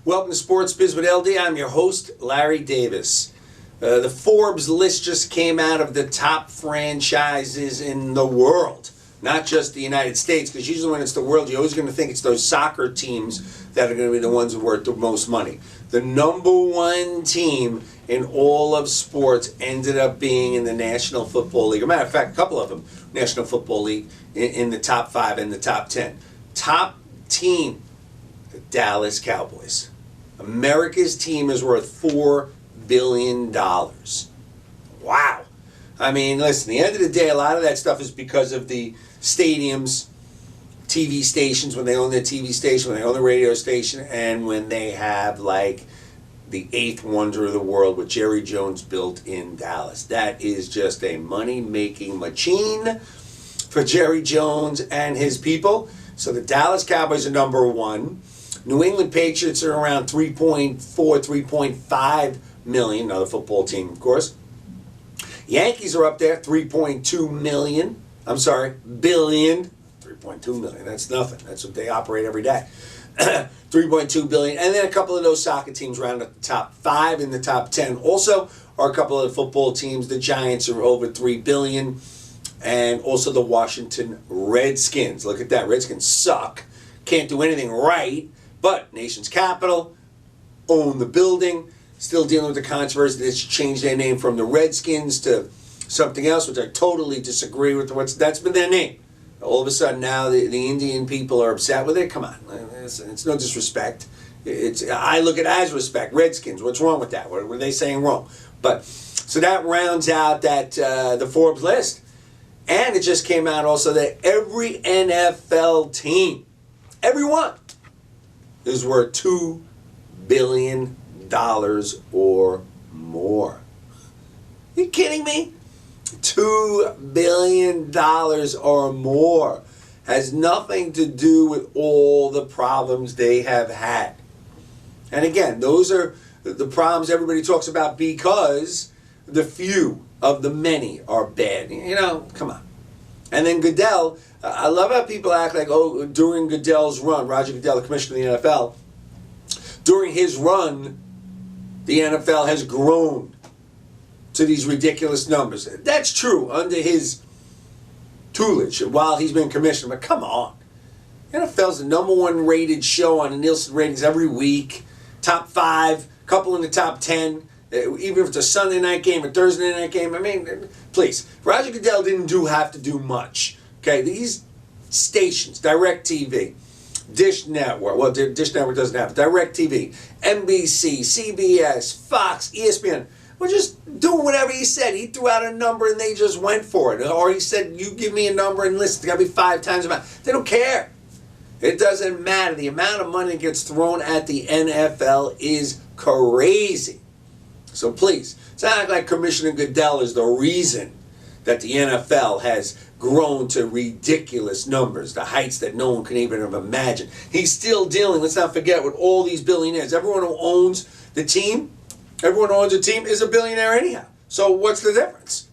Welcome to Sports Biz with LD. I'm your host, Larry Davis. The Forbes list just came out of the top franchises in the world, not just the United States, because usually when it's the world, you're always going to think it's those soccer teams that are going to be the ones who worth the most money. The number one team in all of sports ended up being in the National Football League. As a matter of fact, a couple of them, National Football League, in the top 5 and the top 10. Top team, the Dallas Cowboys. America's team is worth $4 billion. Wow. I mean, listen, at the end of the day, a lot of that stuff is because of the stadiums, TV stations, when they own their TV station, when they own the radio station, and when they have, like, the 8th wonder of the world, what Jerry Jones built in Dallas. That is just a money-making machine for Jerry Jones and his people. So the Dallas Cowboys are number one. New England Patriots are around 3.4, 3.5 million. Another football team, of course. Yankees are up there, 3.2 million. I'm sorry, billion. 3.2 million. That's nothing. That's what they operate every day. 3.2 billion. And then a couple of those soccer teams round up the top 5 in the top 10. Also are a couple of the football teams. The Giants are over 3 billion. And also the Washington Redskins. Look at that. Redskins suck. Can't do anything right. But nation's capital, own the building, still dealing with the controversy that it's changed their name from the Redskins to something else, which I totally disagree with. That's been their name. All of a sudden now the Indian people are upset with it. Come on. It's no disrespect. I look at it as respect. Redskins, what's wrong with that? What were they saying wrong? But so that rounds out that the Forbes list. And it just came out also that every NFL team, everyone, is worth $2 billion or more. Are you kidding me? $2 billion or more has nothing to do with all the problems they have had. And again, those are the problems everybody talks about because the few of the many are bad. You know, come on. And then Goodell, I love how people act like, oh, during Goodell's run, Roger Goodell, the commissioner of the NFL, during his run, the NFL has grown to these ridiculous numbers. That's true under his tutelage while he's been commissioner, but come on. NFL's the number one rated show on the Nielsen ratings every week. Top 5, couple in the top 10. Even if it's a Sunday night game, a Thursday night game. I mean, please. Roger Goodell didn't have to do much. Okay, these stations, DirecTV, Dish Network, well, Dish Network doesn't have it, DirecTV, NBC, CBS, Fox, ESPN, were just doing whatever he said. He threw out a number and they just went for it. Or he said, you give me a number and listen, it's got to be 5 times the amount. They don't care. It doesn't matter. The amount of money that gets thrown at the NFL is crazy. So please, it's not like Commissioner Goodell is the reason that the NFL has grown to ridiculous numbers, the heights that no one can even have imagined. He's still dealing, let's not forget, with all these billionaires. Everyone who owns the team, everyone who owns a team is a billionaire anyhow. So what's the difference?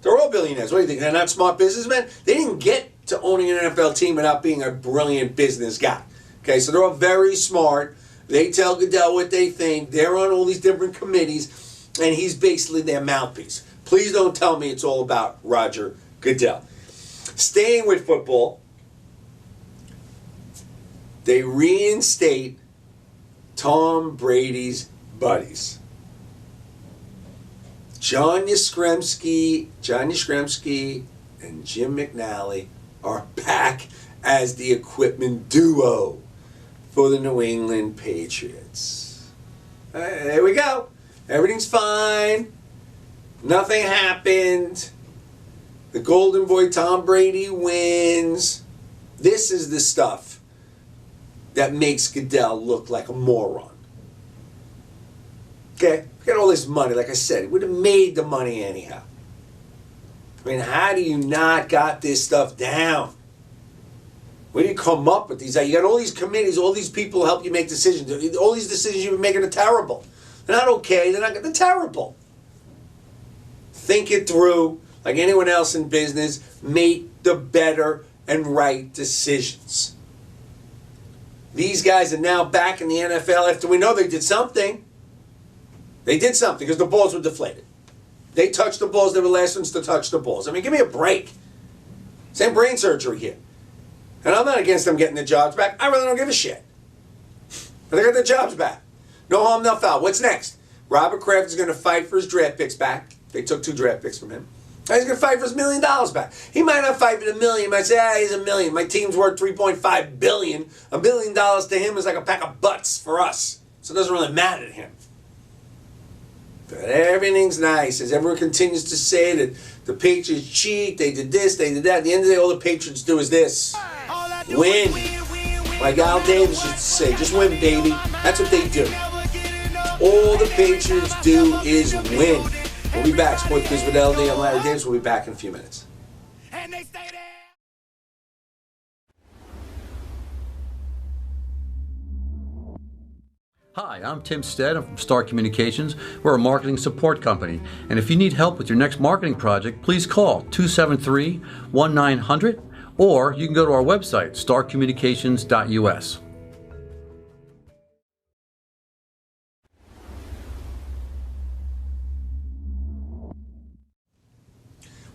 They're all billionaires. What do you think? They're not smart businessmen? They didn't get to owning an NFL team without being a brilliant business guy. Okay, so they're all very smart. They tell Goodell what they think. They're on all these different committees, and he's basically their mouthpiece. Please don't tell me it's all about Roger Goodell. Staying with football, they reinstate Tom Brady's buddies. John Yastrzemski and Jim McNally are back as the equipment duo for the New England Patriots. There we go. Everything's fine. Nothing happened. The golden boy Tom Brady wins. This is the stuff that makes Goodell look like a moron. Okay? Get all this money. Like I said, he would have made the money anyhow. I mean, how do you not got this stuff down? Where do you come up with these? You got all these committees, all these people who help you make decisions. All these decisions you've been making are terrible. They're not okay. They're terrible. Think it through. Like anyone else in business, make the better and right decisions. These guys are now back in the NFL after we know they did something. They did something because the balls were deflated. They touched the balls. They were the last ones to touch the balls. I mean, give me a break. Same brain surgery here. And I'm not against them getting their jobs back. I really don't give a shit. But they got their jobs back. No harm, no foul. What's next? Robert Kraft is going to fight for his draft picks back. They took 2 draft picks from him. And he's going to fight for his $1 million back. He might not fight for the $1 million. He might say, he's $1 million. My team's worth $3.5 billion. $1 billion to him is like a pack of butts for us. So it doesn't really matter to him. But everything's nice. As everyone continues to say that the Patriots cheat, they did this, they did that. At the end of the day, all the Patriots do is this. Win. Like Al Davis used to say, just win, baby. That's what they do. All the Patriots do is win. We'll be back. Sports Biz with LD. I'm Larry Davis. We'll be back in a few minutes. And they stay there. Hi, I'm Tim Stead. I'm from Star Communications. We're a marketing support company. And if you need help with your next marketing project, please call 273-1900 or you can go to our website, starcommunications.us.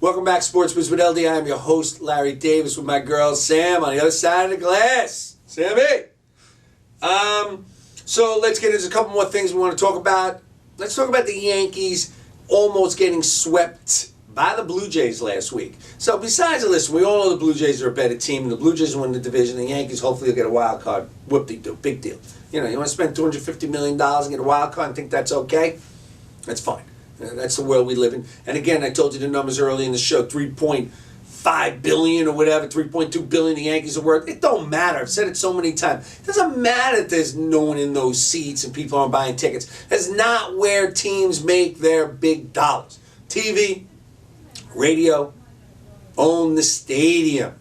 Welcome back, Sports Biz with LD. I'm your host, Larry Davis, with my girl, Sam, on the other side of the glass. Sammy! So let's get into a couple more things we want to talk about. Let's talk about the Yankees almost getting swept by the Blue Jays last week. So besides the list, we all know the Blue Jays are a better team. The Blue Jays win the division. The Yankees hopefully will get a wild card. Whoop-de-doo. Big deal. You know, you want to spend $250 million and get a wild card and think that's okay? That's fine. That's the world we live in. And again, I told you the numbers early in the show, 3.5 billion or whatever, 3.2 billion the Yankees are worth. It don't matter. I've said it so many times. It doesn't matter if there's no one in those seats and people aren't buying tickets. That's not where teams make their big dollars. TV, radio, own the stadium.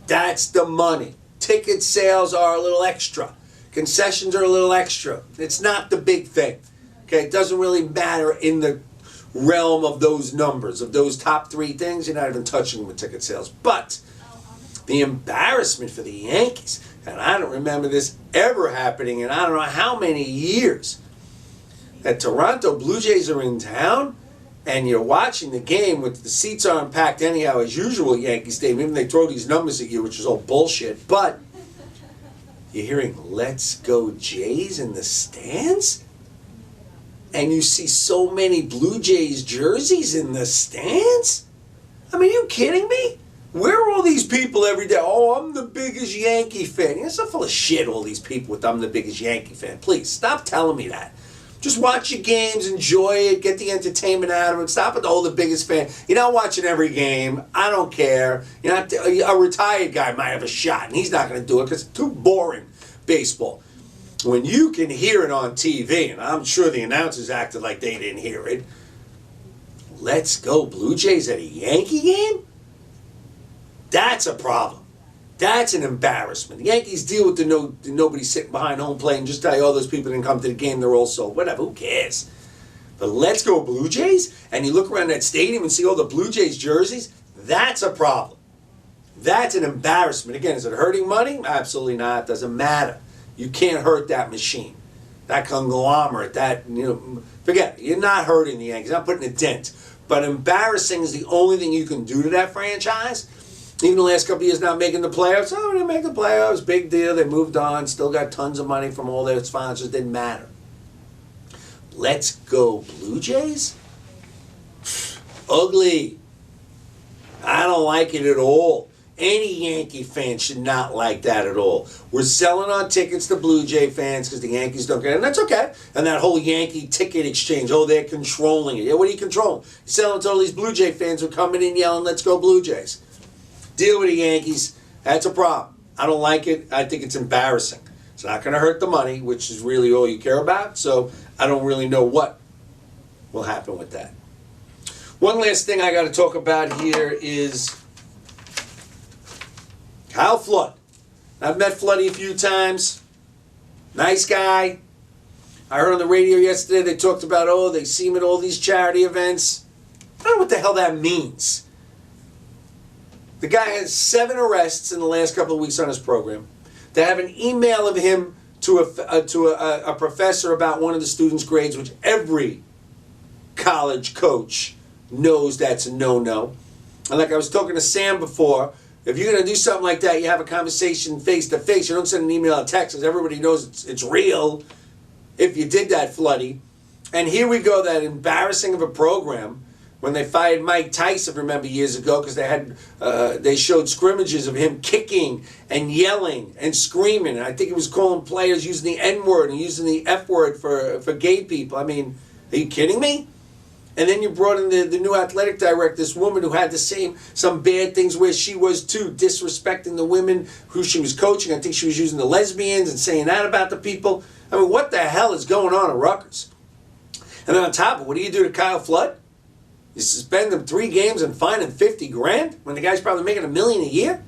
That's the money. Ticket sales are a little extra. Concessions are a little extra. It's not the big thing. Okay, it doesn't really matter in the realm of those numbers, of those top 3 things. You're not even touching them with ticket sales. But the embarrassment for the Yankees, and I don't remember this ever happening in I don't know how many years, that Toronto Blue Jays are in town and you're watching the game with the seats aren't packed anyhow as usual at Yankee Stadium. Even they throw these numbers at you, which is all bullshit. But you're hearing "Let's Go Jays" in the stands? And you see so many Blue Jays jerseys in the stands? I mean, are you kidding me? Where are all these people every day? Oh, I'm the biggest Yankee fan. You're so full of shit, all these people with I'm the biggest Yankee fan. Please, stop telling me that. Just watch your games, enjoy it, get the entertainment out of it. Stop with the biggest fan. You're not watching every game. I don't care. You're not, a retired guy might have a shot, and he's not going to do it because it's too boring, baseball. When you can hear it on TV, and I'm sure the announcers acted like they didn't hear it, "Let's go Blue Jays" at a Yankee game? That's a problem. That's an embarrassment. The Yankees deal with the nobody sitting behind home plate and just tell you all those people didn't come to the game, they're all sold. Whatever, who cares? But "Let's go Blue Jays," and you look around that stadium and see all the Blue Jays jerseys, that's a problem. That's an embarrassment. Again, is it hurting money? Absolutely not. It doesn't matter. You can't hurt that machine, that conglomerate, forget it. You're not hurting the Yankees, not putting a dent. But embarrassing is the only thing you can do to that franchise. Even the last couple of years not making the playoffs. Oh, they didn't make the playoffs, big deal. They moved on, still got tons of money from all their sponsors, didn't matter. "Let's go Blue Jays"? Ugly. I don't like it at all. Any Yankee fan should not like that at all. We're selling our tickets to Blue Jay fans because the Yankees don't get it, and that's okay. And that whole Yankee ticket exchange, they're controlling it. Yeah, what are you controlling? You're selling to all these Blue Jay fans who are coming in yelling, "Let's go Blue Jays." Deal with the Yankees. That's a problem. I don't like it. I think it's embarrassing. It's not going to hurt the money, which is really all you care about, so I don't really know what will happen with that. One last thing I got to talk about here is Kyle Flood. I've met Floody a few times. Nice guy. I heard on the radio yesterday they talked about, they see him at all these charity events. I don't know what the hell that means. The guy has 7 arrests in the last couple of weeks on his program. to have an email of him to a professor about one of the students' grades, which every college coach knows that's a no-no. And like I was talking to Sam before, if you're going to do something like that, you have a conversation face-to-face. You don't send an email or text, because everybody knows it's real if you did that, Floody. And here we go, that embarrassing of a program when they fired Mike Tyson, remember, years ago, because they showed scrimmages of him kicking and yelling and screaming. And I think he was calling players using the N-word and using the F-word for gay people. I mean, are you kidding me? And then you brought in the new athletic director, this woman who had some bad things where she was too, disrespecting the women who she was coaching. I think she was using the lesbians and saying that about the people. I mean, what the hell is going on at Rutgers? And then on top of it, what do you do to Kyle Flood? You suspend him 3 games and fine him $50,000 when the guy's probably making $1 million a year?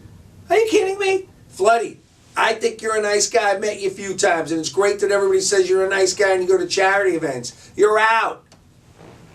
Are you kidding me? Floody, I think you're a nice guy. I've met you a few times, and it's great that everybody says you're a nice guy and you go to charity events. You're out.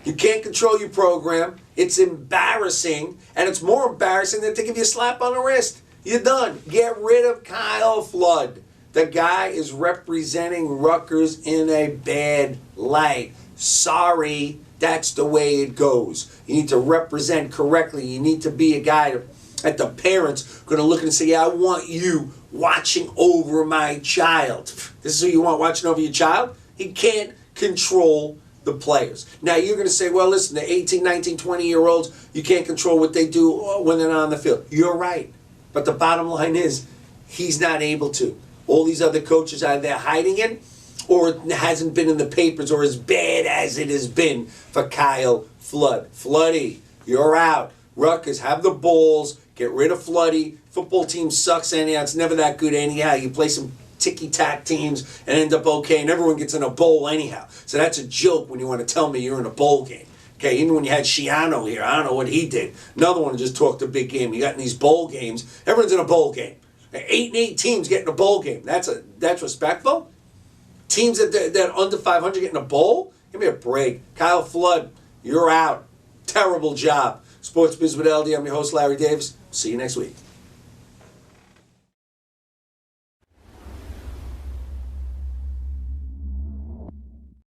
You can't control your program. It's embarrassing, and it's more embarrassing than to give you a slap on the wrist. You're done. Get rid of Kyle Flood. The guy is representing Rutgers in a bad light. Sorry, that's the way it goes. You need to represent correctly. You need to be a guy that the parents are going to look and say, yeah, I want you watching over my child. This is who you want watching over your child? He can't control the players. Now you're going to say, well, listen, the 18, 19, 20-year-olds, you can't control what they do when they're not on the field. You're right. But the bottom line is, he's not able to. All these other coaches are there hiding it, or it hasn't been in the papers, or as bad as it has been for Kyle Flood. Floody, you're out. Rutgers, have the balls. Get rid of Floody. Football team sucks anyhow. It's never that good anyhow. You play some ticky-tack teams and end up okay, and everyone gets in a bowl anyhow. So that's a joke when you want to tell me you're in a bowl game. Okay, even when you had Schiano here, I don't know what he did. Another one just talked a big game. You got in these bowl games. Everyone's in a bowl game. 8-8 teams get in a bowl game. That's respectful? Teams that are under 500 get in a bowl? Give me a break. Kyle Flood, you're out. Terrible job. Sports Biz with LD. I'm your host, Larry Davis. See you next week.